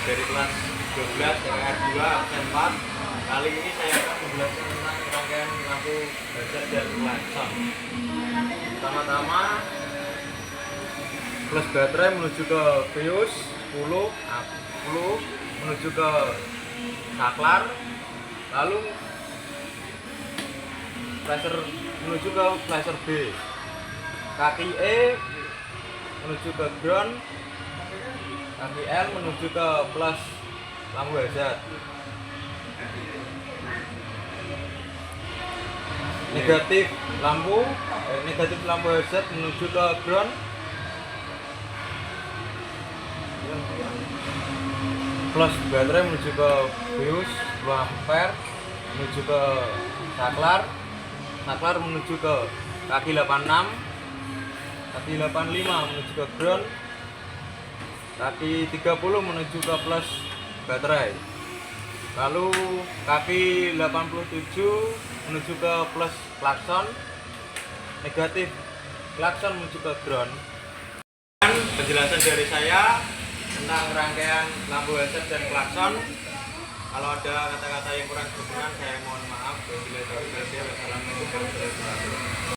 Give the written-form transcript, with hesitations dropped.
dari kelas 12 TKR 2 absen 4. Kali ini saya akan menjelaskan tentang rangkaian lampu hazard dan klakson. Pertama-tama plus baterai menuju ke fuse 10 menuju ke saklar, lalu flasher menuju ke flasher B, kaki E menuju ke ground, kaki L menuju ke plus lampu hazard. Negatif lampu hazard menuju ke ground, plus baterai menuju ke fuse 2 ampere menuju ke saklar menuju ke kaki 86, kaki 85 menuju ke ground, kaki 30 menuju ke plus baterai, lalu kaki 87 menuju ke plus klakson, negatif klakson menuju ke ground. Penjelasan dari saya tentang rangkaian lampu hazard dan klakson. Kalau ada kata-kata yang kurang berkenan, saya mohon maaf. Wassalamualaikum warahmatullahi wabarakatuh.